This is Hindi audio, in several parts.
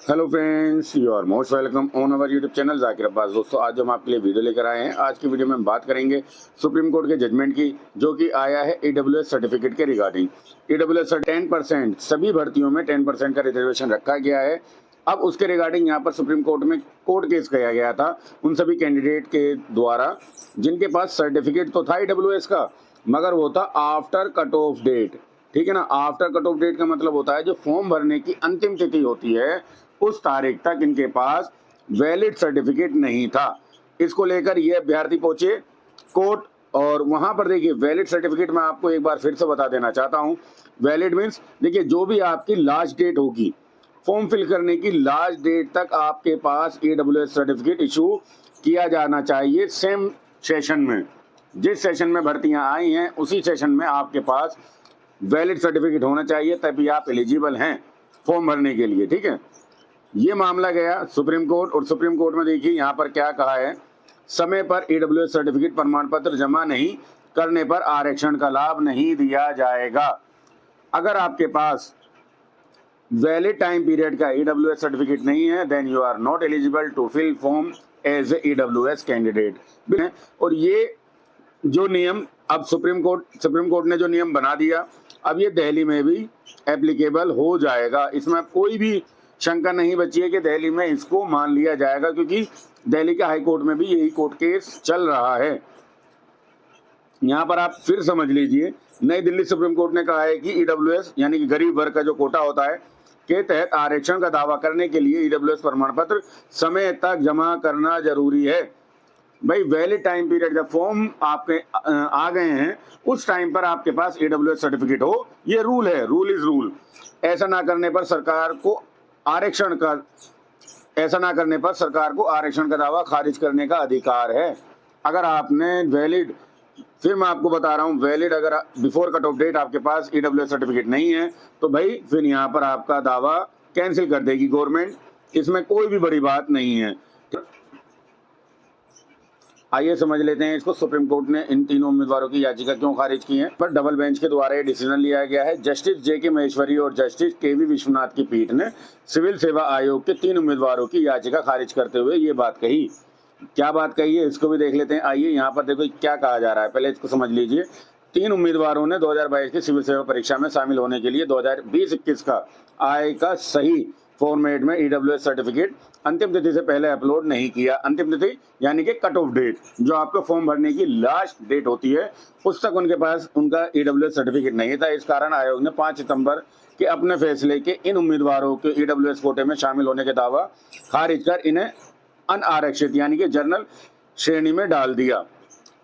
Hello friends, you are most welcome on our YouTube channel Zakir Abbas. दोस्तों, आज हम आपके लिए वीडियो लेकर आए हैं। आज की वीडियो में हम बात करेंगे सुप्रीम कोर्ट के जजमेंट की, जो कि आया है ईडब्ल्यूएस सर्टिफिकेट के रिगार्डिंग। ईडब्ल्यूएस 10% सभी भर्तियों में 10% का रिजर्वेशन रखा गया है। अब उसके रिगार्डिंग यहाँ पर सुप्रीम कोर्ट में कोर्ट केस किया गया था उन सभी कैंडिडेट के द्वारा जिनके पास सर्टिफिकेट तो था ईडब्ल्यूएस का, मगर वो था आफ्टर कट ऑफ डेट। ठीक है ना। आफ्टर कट ऑफ डेट का मतलब होता है जो फॉर्म भरने की अंतिम तिथि होती है उस तारीख तक इनके पास वैलिड सर्टिफिकेट नहीं था। इसको लेकर ये अभ्यर्थी पहुंचे कोर्ट, और वहां पर देखिए वैलिड सर्टिफिकेट मैं आपको एक बार फिर से बता देना चाहता हूं। वैलिड मीन्स देखिए जो भी आपकी लास्ट डेट होगी फॉर्म फिल करने की, लास्ट डेट तक आपके पास ईडब्ल्यूएस सर्टिफिकेट इशू किया जाना चाहिए। सेम सेशन में, जिस सेशन में भर्तियां आई हैं उसी सेशन में आपके पास वैलिड सर्टिफिकेट होना चाहिए, तभी आप एलिजिबल हैं फॉर्म भरने के लिए। ठीक है। ये मामला गया सुप्रीम कोर्ट, और सुप्रीम कोर्ट में देखिए यहाँ पर क्या कहा है। समय पर ईडब्ल्यूएस सर्टिफिकेट प्रमाण पत्र जमा नहीं करने पर आरक्षण का लाभ नहीं दिया जाएगा। अगर आपके पास वैलिड टाइम पीरियड का ईडब्ल्यूएस सर्टिफिकेट नहीं है, then you are not eligible to fill form as a EWS candidate. और ये जो नियम अब सुप्रीम कोर्ट ने जो नियम बना दिया, अब ये दिल्ली में भी एप्लीकेबल हो जाएगा। इसमें कोई भी शंका नहीं बची है कि दिल्ली में इसको मान लिया जाएगा, क्योंकि दिल्ली के हाई कोर्ट में भी यही कोर्ट केस चल रहा है। यहाँ पर आप फिर समझ लीजिए, नई दिल्ली सुप्रीम कोर्ट ने कहा है कि ईडब्ल्यूएस यानी कि गरीब वर्ग का जो कोटा होता है के तहत आरक्षण का दावा करने के लिए ईडब्ल्यूएस प्रमाण पत्र समय तक जमा करना जरूरी है। भाई वैलिड टाइम पीरियड जब फॉर्म आपके आ गए हैं उस टाइम पर आपके पास ईडब्ल्यूएस सर्टिफिकेट हो, ये रूल है, रूल इज रूल। ऐसा ना करने पर सरकार को आरक्षण का दावा खारिज करने का अधिकार है। अगर आपने वैलिड, फिर मैं आपको बता रहा हूँ, वैलिड अगर बिफोर कट ऑफ डेट आपके पास ईडब्ल्यूएस सर्टिफिकेट नहीं है तो भाई फिर यहाँ पर आपका दावा कैंसिल कर देगी गवर्नमेंट। इसमें कोई भी बड़ी बात नहीं है। आइए समझ लेते हैं इसको। सुप्रीम कोर्ट ने इन तीनों उम्मीदवारों की याचिका क्यों खारिज की है। पर डबल बेंच के द्वारा ये डिसीजन लिया गया है। Justice JK. महेश्वरी और जस्टिस के.वी. विश्वनाथ की पीठ ने सिविल सेवा आयोग के 3 उम्मीदवारों की याचिका खारिज करते हुए ये बात कही। क्या बात कही है इसको भी देख लेते हैं। आइए यहाँ पर देखो क्या कहा जा रहा है, पहले इसको समझ लीजिए। 3 उम्मीदवारों ने 2022 की सिविल सेवा परीक्षा में शामिल होने के लिए 2020-21 का आय का सही फॉर्मेट में ईडब्ल्यूएस सर्टिफिकेट अंतिम तिथि से पहले अपलोड नहीं किया। अंतिम तिथि यानी कि कट ऑफ डेट, जो आपको फॉर्म भरने की लास्ट डेट होती है उस तक उनके पास उनका ईडब्ल्यूएस सर्टिफिकेट नहीं था। इस कारण आयोग ने 5 सितंबर के अपने फैसले के इन उम्मीदवारों के ईडब्ल्यूएस कोटे में शामिल होने के दावा खारिज कर इन्हें अनारक्षित यानी कि जनरल श्रेणी में डाल दिया।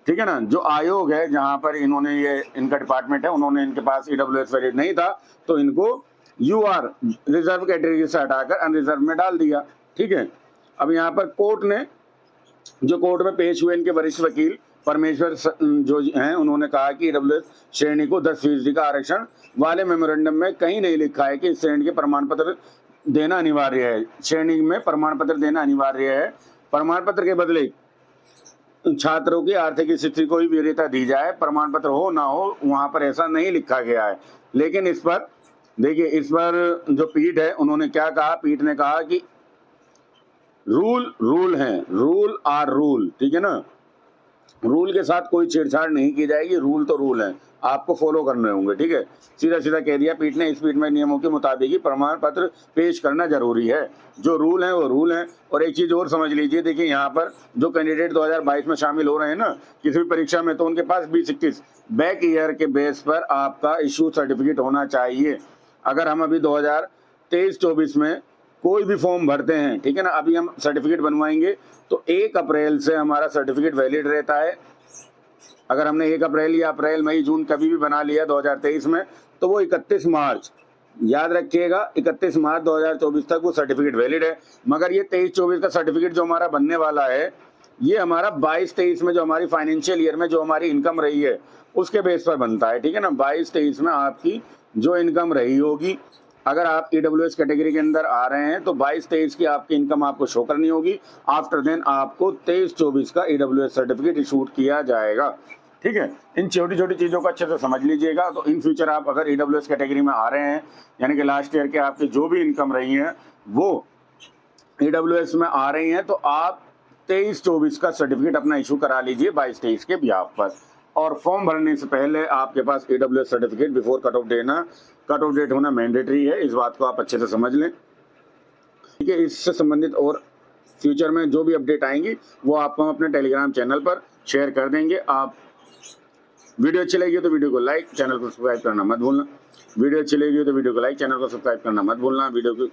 ठीक है ना। जो आयोग है जहां पर इन्होंने ये इनका डिपार्टमेंट है, उन्होंने इनके पास ईडब्ल्यूएस वैलिड नहीं था तो इनको यूआर रिजर्व कैटेगरी से हटाकर अनरिजर्व में डाल दिया। ठीक है। अब यहाँ पर कोर्ट ने, जो कोर्ट में पेश हुए इनके वरिष्ठ वकील परमेश्वर जो हैं, उन्होंने कहा कि ईडब्ल्यूएस श्रेणी को 10% का आरक्षण वाले मेमोरेंडम में कहीं नहीं लिखा है कि इस श्रेणी के प्रमाण पत्र देना अनिवार्य है। श्रेणी में प्रमाण पत्र देना अनिवार्य है। प्रमाण पत्र के बदले छात्रों की आर्थिक स्थिति को ही वरीयता दी जाए, प्रमाण पत्र हो ना हो वहां पर ऐसा नहीं लिखा गया है। लेकिन इस पर देखिए, इस पर जो पीठ है उन्होंने क्या कहा। पीठ ने कहा कि रूल है, रूल आर रूल। ठीक है ना। रूल के साथ कोई छेड़छाड़ नहीं की जाएगी। रूल तो रूल है, आपको फॉलो करने होंगे। ठीक है। सीधा सीधा कह दिया पीठ ने। इस पीठ में नियमों के मुताबिक ही प्रमाण पत्र पेश करना जरूरी है। जो रूल है वो रूल है। और एक चीज और समझ लीजिए, देखिए यहाँ पर जो कैंडिडेट 2022 में शामिल हो रहे हैं ना किसी भी परीक्षा में, तो उनके पास 20-21 बैक ईयर के बेस पर आपका इशू सर्टिफिकेट होना चाहिए। अगर हम अभी 2023-24 में कोई भी फॉर्म भरते हैं, ठीक है ना, अभी हम सर्टिफिकेट बनवाएंगे तो 1 अप्रैल से हमारा सर्टिफिकेट वैलिड रहता है। अगर हमने 1 अप्रैल या अप्रैल मई जून कभी भी बना लिया 2023 में, तो वो 31 मार्च, याद रखिएगा 31 मार्च 2024 तक वो सर्टिफिकेट वैलिड है। मगर ये 23-24 का सर्टिफिकेट जो हमारा बनने वाला है, ये हमारा 22-23 में जो हमारी फाइनेंशियल ईयर में जो हमारी इनकम रही है उसके बेस पर बनता है। ठीक है ना। 22-23 में आपकी जो इनकम रही होगी, अगर आप ईडब्ल्यूएस कैटेगरी के अंदर आ रहे हैं तो 22-23 की आपकी इनकम आपको शो करनी होगी। आफ्टर देन आपको 23-24 का ईडब्ल्यूएस सर्टिफिकेट इशूड किया जाएगा। ठीक है। इन छोटी छोटी चीज़ों को अच्छे से समझ लीजिएगा। तो इन फ्यूचर आप अगर ईडब्ल्यूएस कैटेगरी में आ रहे हैं, यानी कि लास्ट ईयर के आपकी जो भी इनकम रही है वो AWS में आ रही हैं तो आप 23-24 का सर्टिफिकेट अपना इशू करा लीजिए 22-23 के बिहाफ पर। और फॉर्म भरने से पहले आपके पास AWS certificate before cut off date होना मैंडेटरी है। इस बात को आप अच्छे से समझ लें, ठीक है। इससे संबंधित और फ्यूचर में जो भी अपडेट आएंगी वो आपको हम अपने टेलीग्राम चैनल पर शेयर कर देंगे। आप वीडियो अच्छी लगी तो वीडियो को लाइक, चैनल को सब्सक्राइब करना मत भूलना। वीडियो अच्छी लगी तो वीडियो को लाइक, चैनल को सब्सक्राइब करना मत भूलना। वीडियो को